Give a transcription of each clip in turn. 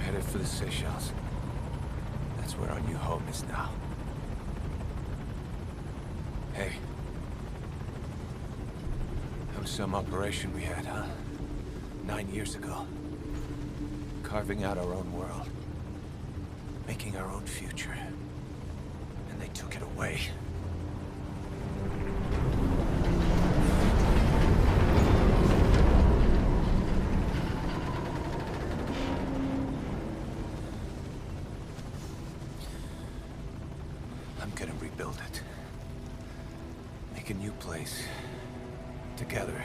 headed for the Seychelles. That's where our new home is now. Hey. That was some operation we had, huh? 9 years ago. Carving out our own world. Making our own future. And they took it away. I'm gonna rebuild it. Make a new place. Together.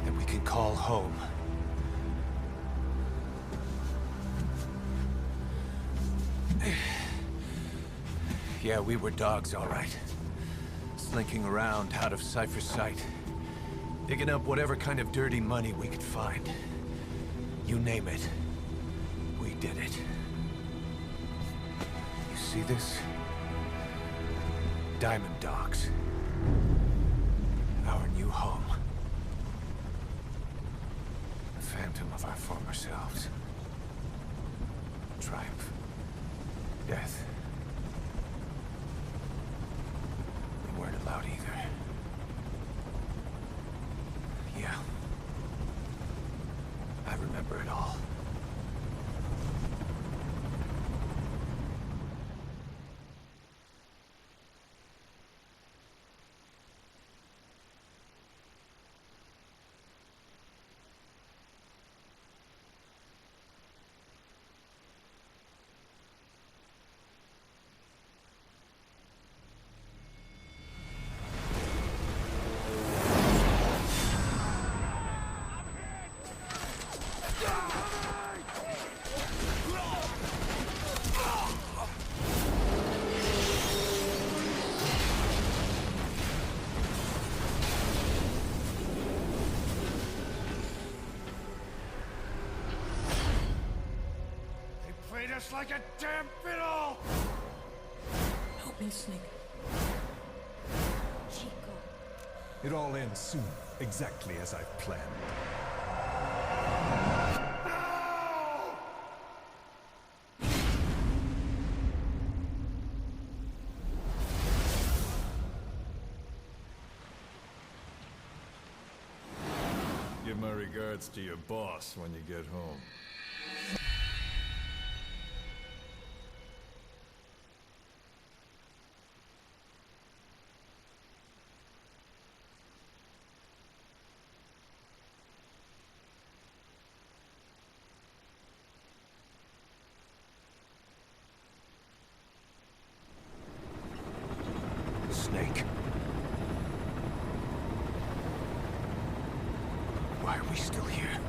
That we can call home. Yeah, we were dogs, all right. Slinking around out of Cypher's sight. Digging up whatever kind of dirty money we could find. You name it. We did it. You see this? Diamond Dogs. Our new home. The phantom of our former selves. Triumph. Death. We weren't allowed either. Yeah. I remember it all. Just like a damn fiddle! Help me, Snake. Chico. It all ends soon, exactly as I've planned. Give my regards to your boss when you get home. Snake. Why are we still here?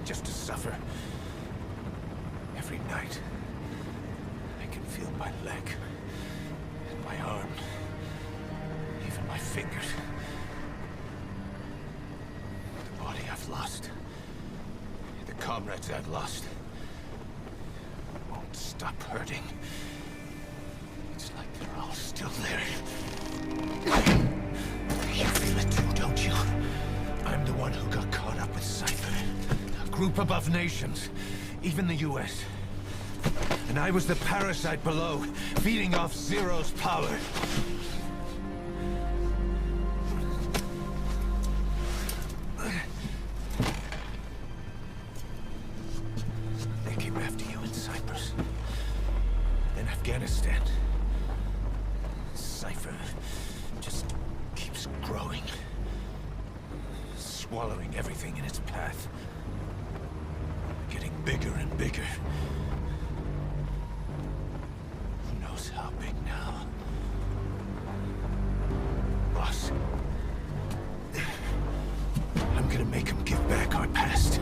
Just to suffer? Every night, I can feel my leg, and my arm, even my fingers. The body I've lost, the comrades I've lost, won't stop hurting. It's like they're all still there. You feel it too, don't you? I'm the one who got caught up with Cypher. A group above nations. Even the US. And I was the parasite below, feeding off Zero's power. They came after you in Cyprus. Then Afghanistan. Cypher just keeps growing. Swallowing everything in its path. Getting bigger and bigger. Who knows how big now? Boss. I'm gonna make him give back our past.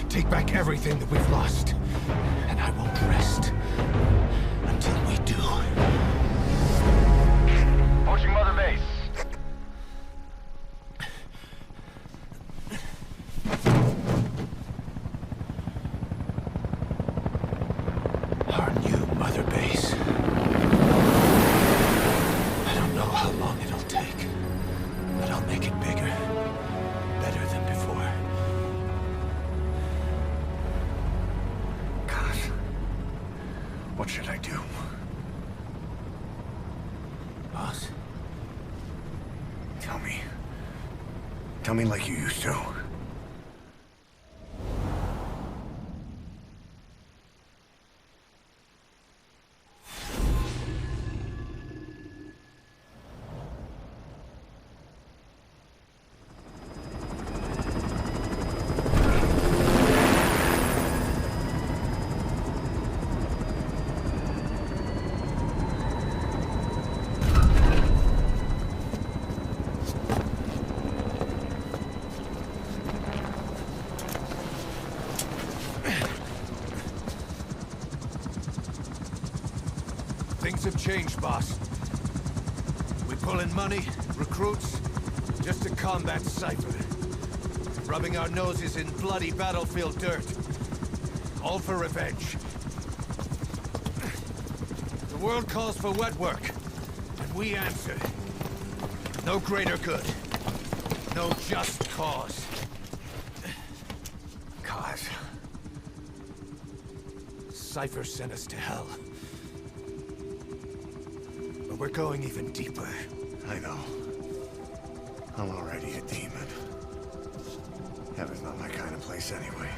Take back everything that we've lost. And I won't rest until we do. Approaching Mother Base. Our new Mother Base. I don't know how long it'll take, but I'll make it bigger. Better than before. What should I do? Boss? Tell me. Tell me like you used to. Things have changed, boss. We pull in money, recruits, just to combat Cypher. Rubbing our noses in bloody battlefield dirt. All for revenge. The world calls for wet work, and we answer. No greater good. No just cause. Cause. Cypher sent us to hell. But we're going even deeper. I know. I'm already a demon. Heaven's not my kind of place anyway.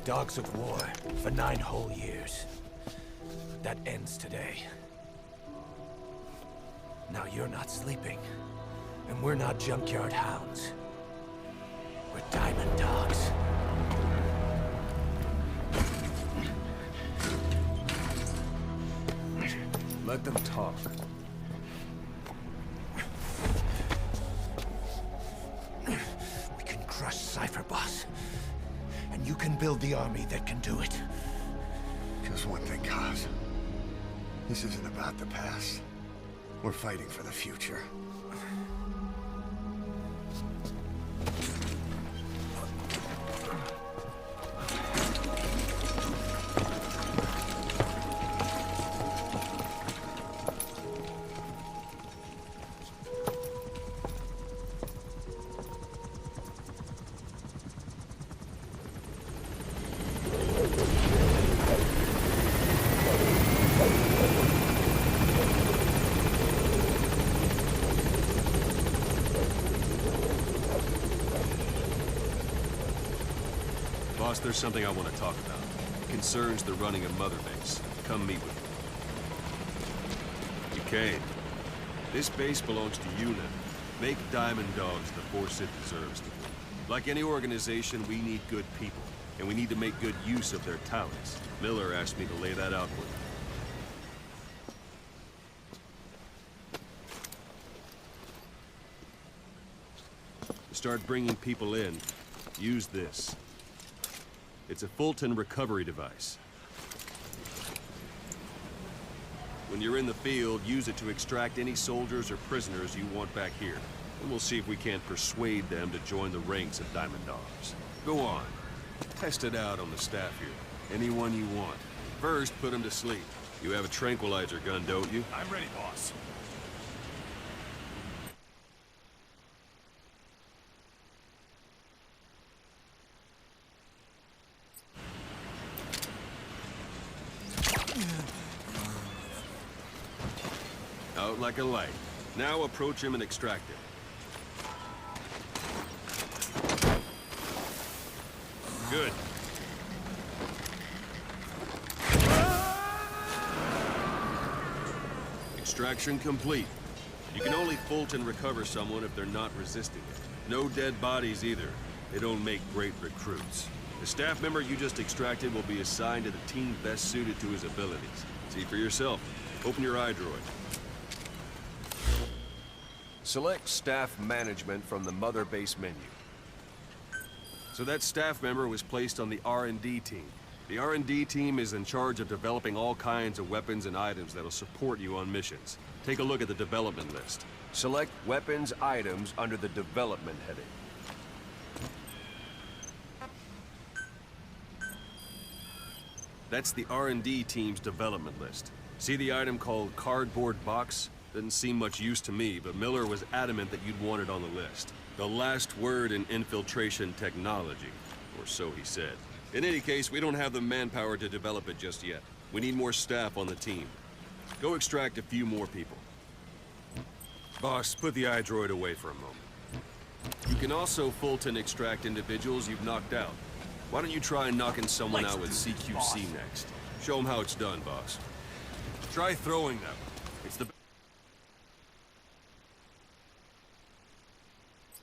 Dogs of war for 9 whole years. That ends today. Now you're not sleeping, and we're not junkyard hounds. We're diamond dogs. Let them talk. We can crush Cypher, boss. And you can build the army that can do it. Just one thing, Kaz. This isn't about the past. We're fighting for the future. Boss, there's something I want to talk about. It concerns the running of Mother Base. Come meet with me. Duquesne, this base belongs to you now. Make Diamond Dogs the force it deserves to be. Like any organization, we need good people, and we need to make good use of their talents. Miller asked me to lay that out for you. To start bringing people in, use this. It's a Fulton recovery device. When you're in the field, use it to extract any soldiers or prisoners you want back here. And we'll see if we can't persuade them to join the ranks of Diamond Dogs. Go on. Test it out on the staff here. Anyone you want. First, put them to sleep. You have a tranquilizer gun, don't you? I'm ready, boss. Out like a light. Now approach him and extract him. Good. Extraction complete. You can only Fulton recover someone if they're not resisting it. No dead bodies either. They don't make great recruits. The staff member you just extracted will be assigned to the team best suited to his abilities. See for yourself. Open your eye droid. Select staff management from the Mother Base menu. So that staff member was placed on the R&D team. The R&D team is in charge of developing all kinds of weapons and items that'll support you on missions. Take a look at the development list. Select weapons items under the development heading. That's the R&D team's development list. See the item called cardboard box? Didn't seem much use to me, but Miller was adamant that you'd want it on the list. The last word in infiltration technology, or so he said. In any case, we don't have the manpower to develop it just yet. We need more staff on the team. Go extract a few more people. Boss, put the iDroid away for a moment. You can also Fulton extract individuals you've knocked out. Why don't you try knocking someone out with CQC next? Show them how it's done, boss. Try throwing them. It's the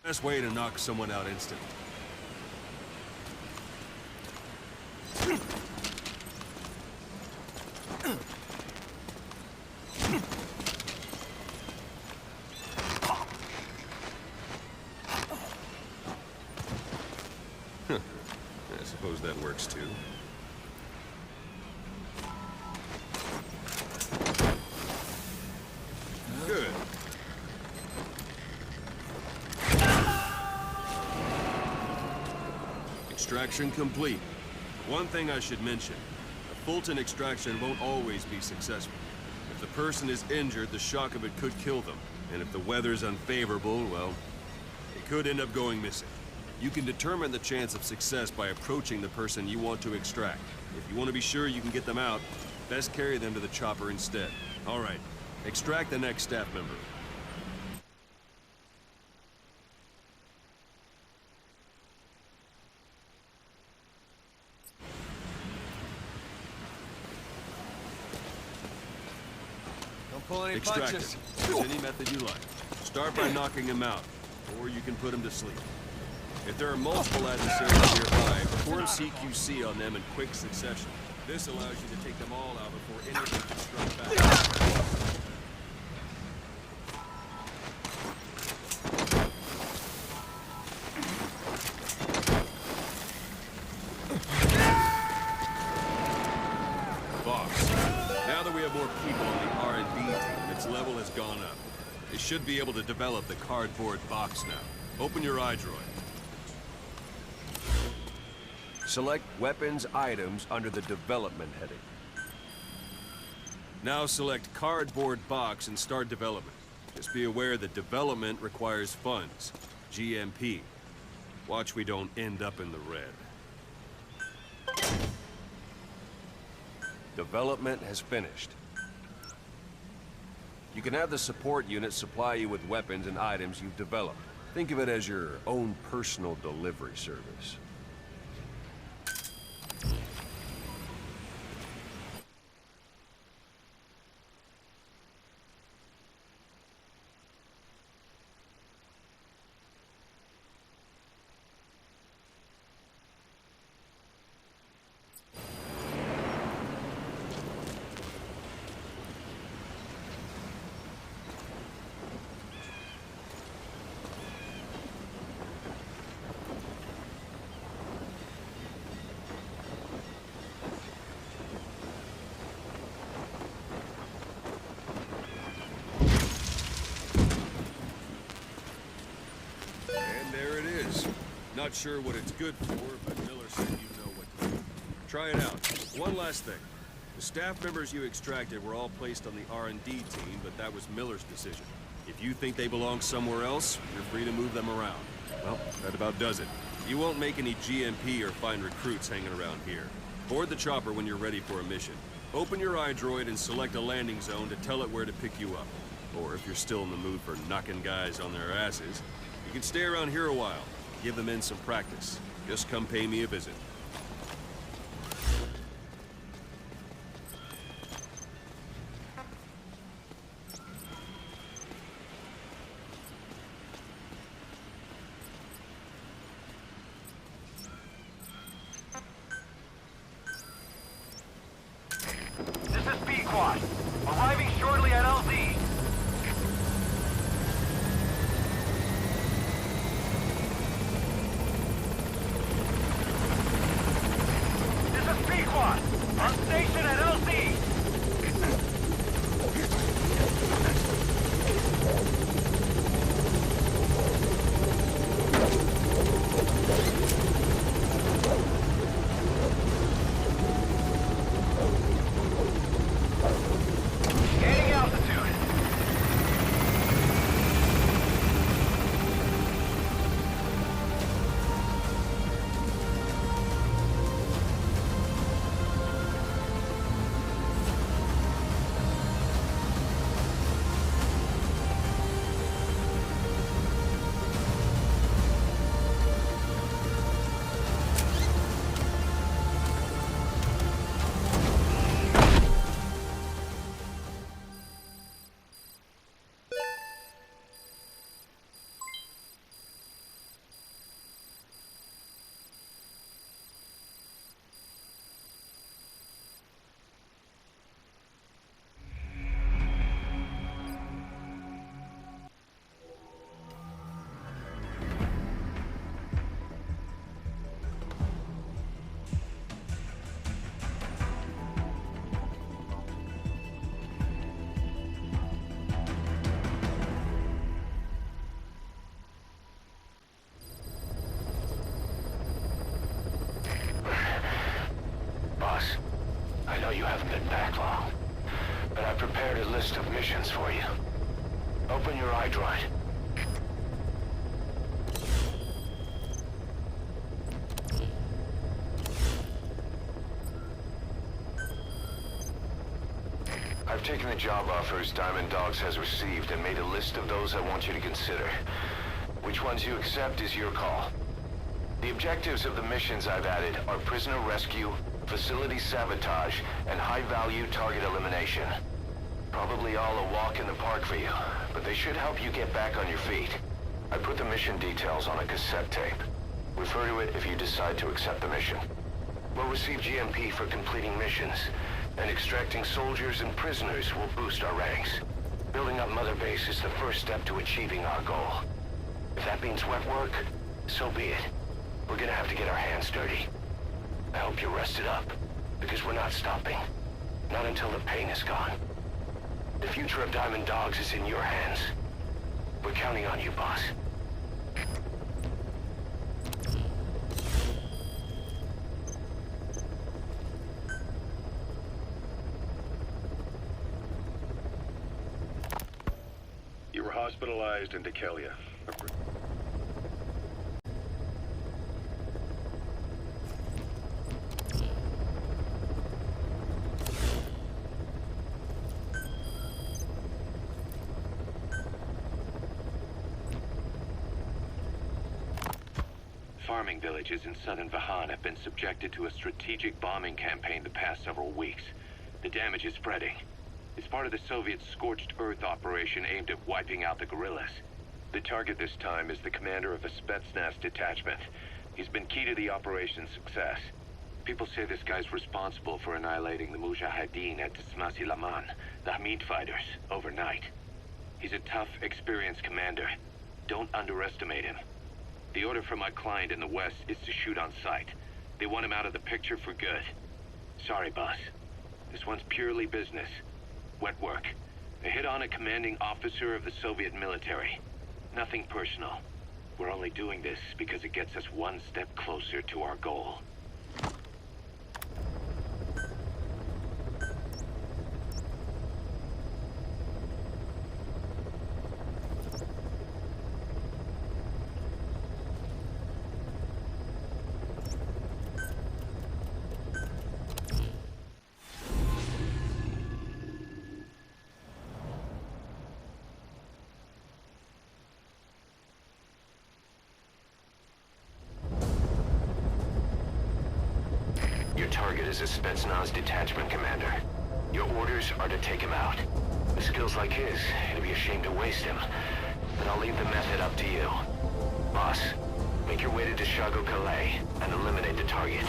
best way to knock someone out instantly. I suppose that works too. Good. Extraction complete. One thing I should mention. A Fulton extraction won't always be successful. If the person is injured, the shock of it could kill them. And if the weather's unfavorable, well, it could end up going missing. You can determine the chance of success by approaching the person you want to extract. If you want to be sure you can get them out, best carry them to the chopper instead. All right, extract the next staff member. Don't pull any Extract punches. him. Use any method you like. Start by knocking him out, or you can put him to sleep. If there are multiple adversaries nearby, perform CQC on them in quick succession. This allows you to take them all out before any of them can strike back. Boss, now that we have more people on the R&D team, its level has gone up. They should be able to develop the cardboard box now. Open your iDroid. Select Weapons Items under the Development heading. Now select Cardboard Box and start development. Just be aware that development requires funds. GMP. Watch we don't end up in the red. Development has finished. You can have the support unit supply you with weapons and items you've developed. Think of it as your own personal delivery service. Not sure what it's good for, but Miller said you know what to do. Try it out. One last thing. The staff members you extracted were all placed on the R&D team, but that was Miller's decision. If you think they belong somewhere else, you're free to move them around. Well, that about does it. You won't make any GMP or find recruits hanging around here. Board the chopper when you're ready for a mission. Open your iDroid and select a landing zone to tell it where to pick you up. Or if you're still in the mood for knocking guys on their asses, you can stay around here a while. Give them in some practice. Just come pay me a visit. This is B-Quad. Arriving shortly at LZ. Open your iDroid. I've taken the job offers Diamond Dogs has received and made a list of those I want you to consider. Which ones you accept is your call. The objectives of the missions I've added are prisoner rescue, facility sabotage, and high-value target elimination. Probably all a walk in the park for you, but they should help you get back on your feet. I put the mission details on a cassette tape. Refer to it if you decide to accept the mission. We'll receive GMP for completing missions, and extracting soldiers and prisoners will boost our ranks. Building up Mother Base is the first step to achieving our goal. If that means wet work, so be it. We're gonna have to get our hands dirty. I hope you're rested up, because we're not stopping. Not until the pain is gone. The future of Diamond Dogs is in your hands. We're counting on you, boss. You were hospitalized in Decalia. Farming villages in southern Vahan have been subjected to a strategic bombing campaign the past several weeks. The damage is spreading. It's part of the Soviet Scorched Earth operation aimed at wiping out the guerrillas. The target this time is the commander of the Spetsnaz detachment. He's been key to the operation's success. People say this guy's responsible for annihilating the Mujahideen at Tsmasi Laman, the Hamid fighters, overnight. He's a tough, experienced commander. Don't underestimate him. The order from my client in the west is to shoot on sight. They want him out of the picture for good. Sorry, boss. This one's purely business. Wet work. A hit on a commanding officer of the Soviet military. Nothing personal. We're only doing this because it gets us one step closer to our goal. Your target is a Spetsnaz detachment commander. Your orders are to take him out. With skills like his, it'd be a shame to waste him. But I'll leave the method up to you. Boss, make your way to Deshago Calais and eliminate the target.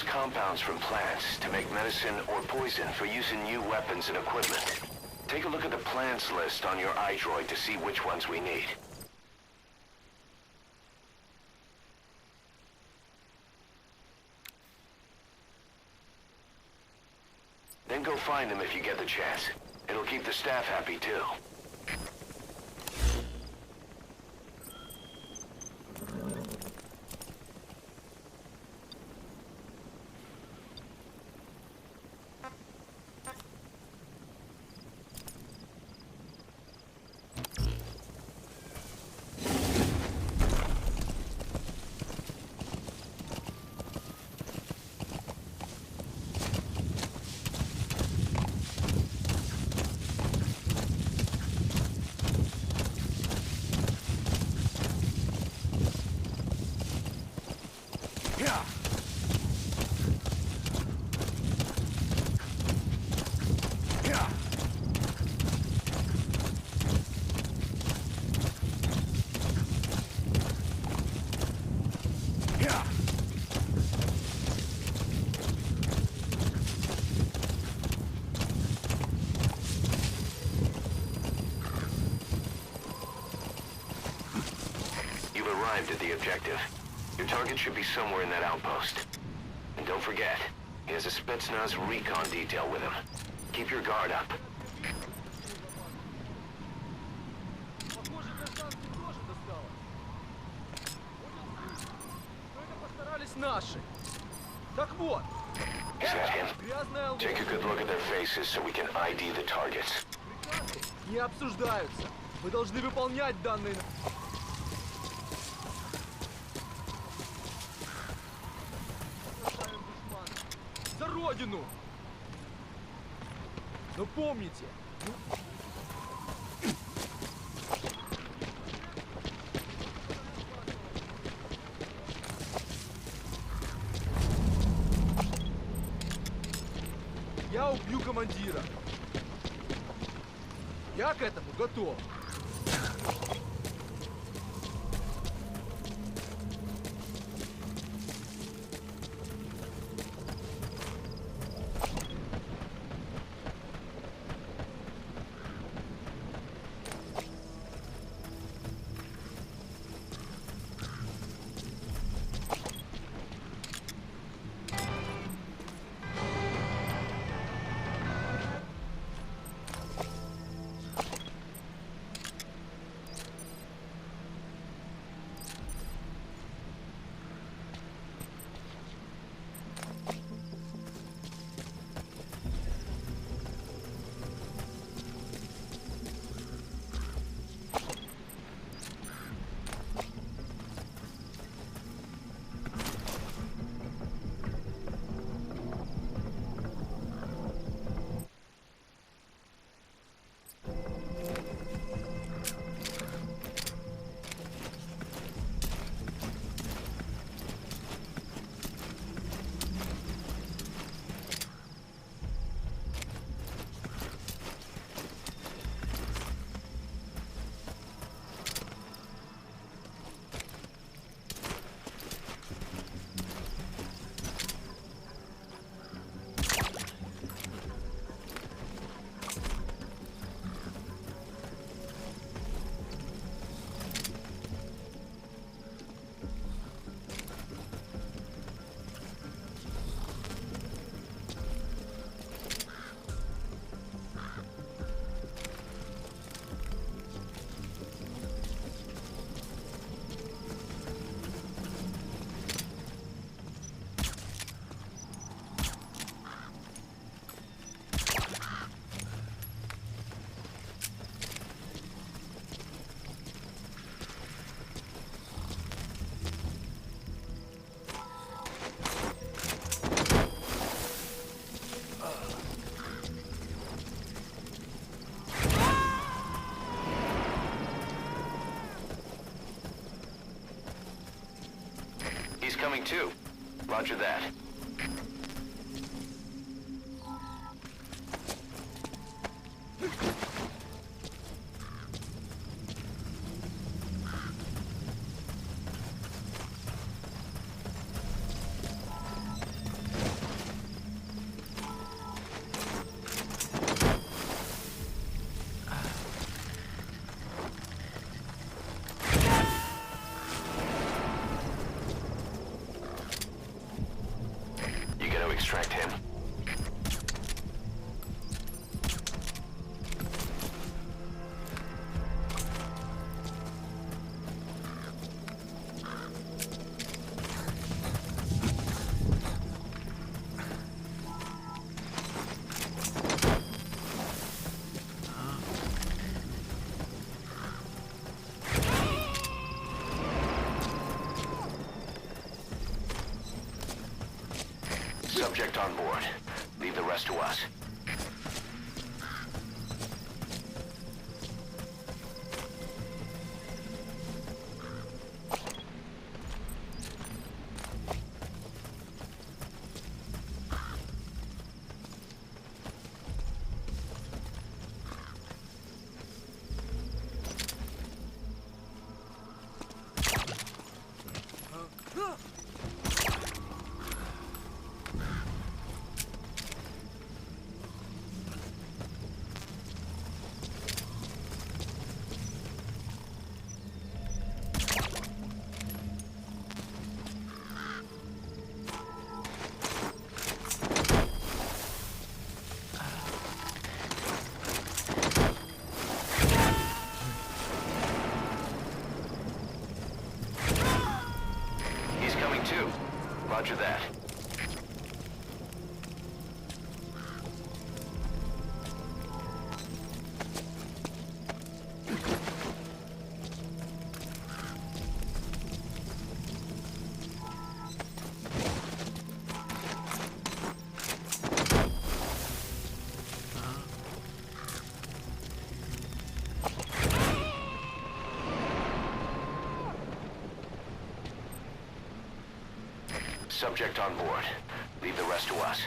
Compounds from plants to make medicine or poison for use in new weapons and equipment. Take a look at the plants list on your iDroid to see which ones we need. Then go find them if you get the chance. It'll keep the staff happy too. objective. Your target should be somewhere in that outpost. And don't forget, he has a Spetsnaz recon detail with him. Keep your guard up. Наши. Так вот. Is that him? Take a good look at their faces so we can ID the targets. Не обсуждаются. Мы должны выполнять данные. За родину! Но помните, я убью командира. Я к этому готов. He's coming too. Roger that. Extract him. Subject on board. Leave the rest to us. subject on board. Leave the rest to us.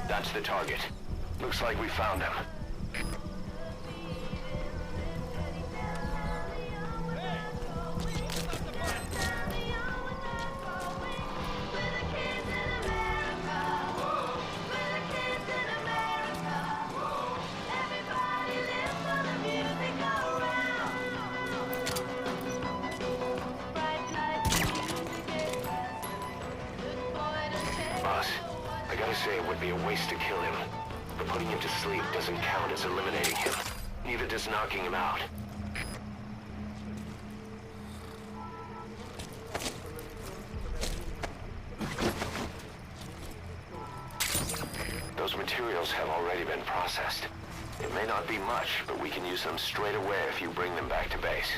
That's the target. Looks like we found him. I gotta say, it would be a waste to kill him. But putting him to sleep doesn't count as eliminating him. Neither does knocking him out. Those materials have already been processed. It may not be much, but we can use them straight away if you bring them back to base.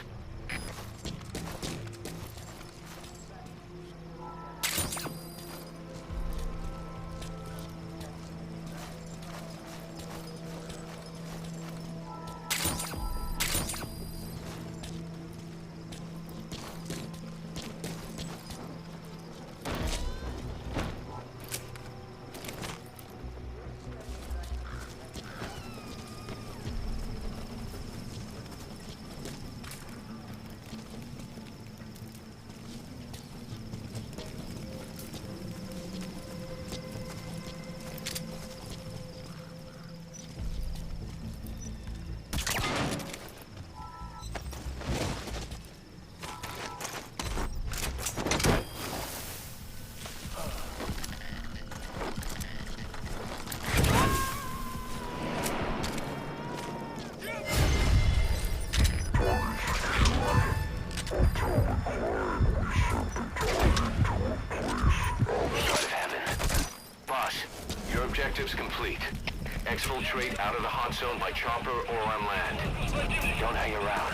Objectives complete. Exfiltrate out of the hot zone by chopper or on land. Don't hang around.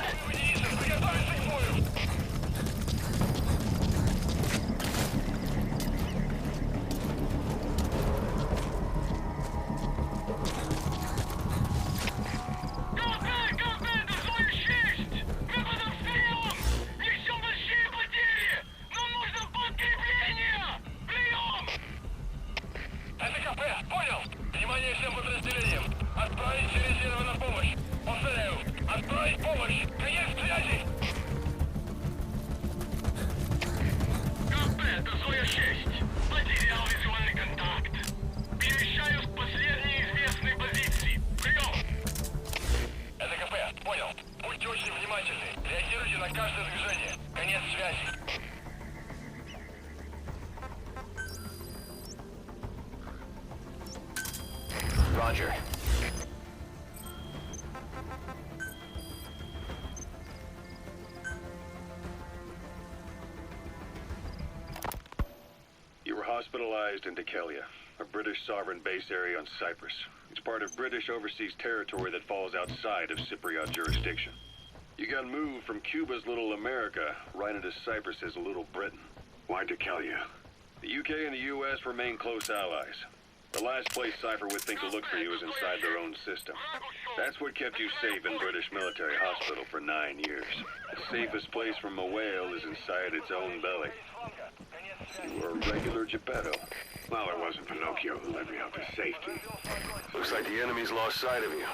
Roger. You were hospitalized in Dekelia, a British sovereign base area on Cyprus. It's part of British overseas territory that falls outside of Cypriot jurisdiction. You got moved from Cuba's Little America right into Cyprus's Little Britain. Why Dekelia? The UK and the US remain close allies. The last place Cypher would think to look for you is inside their own system. That's what kept you safe in British military hospital for 9 years. The safest place from a whale is inside its own belly. You were a regular Geppetto. Well, it wasn't Pinocchio who led me out to safety. Looks like the enemy's lost sight of you.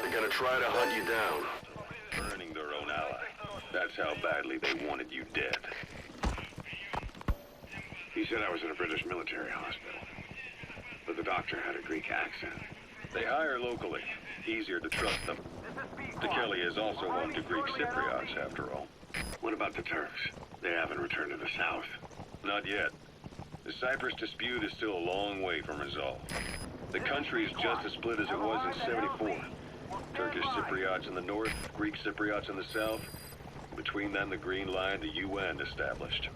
They're gonna try to hunt you down. Burning their own ally. That's That's how badly they wanted you dead. He said I was in a British military hospital. But the doctor had a Greek accent. They hire locally. Easier to trust them. Kelly is also home to Greek Cypriots, after all. What about the Turks? They haven't returned to the south. Not yet. The Cyprus dispute is still a long way from resolve. The country is just as split as it was in '74. Turkish Cypriots in the north, Greek Cypriots in the south. Between them, the Green Line, the UN established.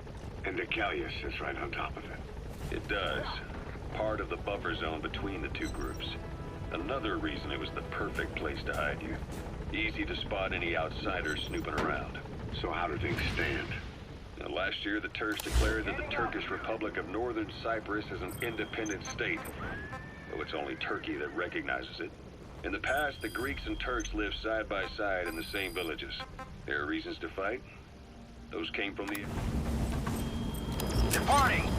And Deucalion sits right on top of it. It does. Part of the buffer zone between the two groups. Another reason it was the perfect place to hide you. Easy to spot any outsiders snooping around. So how do things stand? Now, last year, the Turks declared that the Turkish Republic of Northern Cyprus is an independent state, though it's only Turkey that recognizes it. In the past, the Greeks and Turks lived side by side in the same villages. There are reasons to fight. Those came from the... Departing!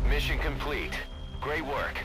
Mission complete. Great work.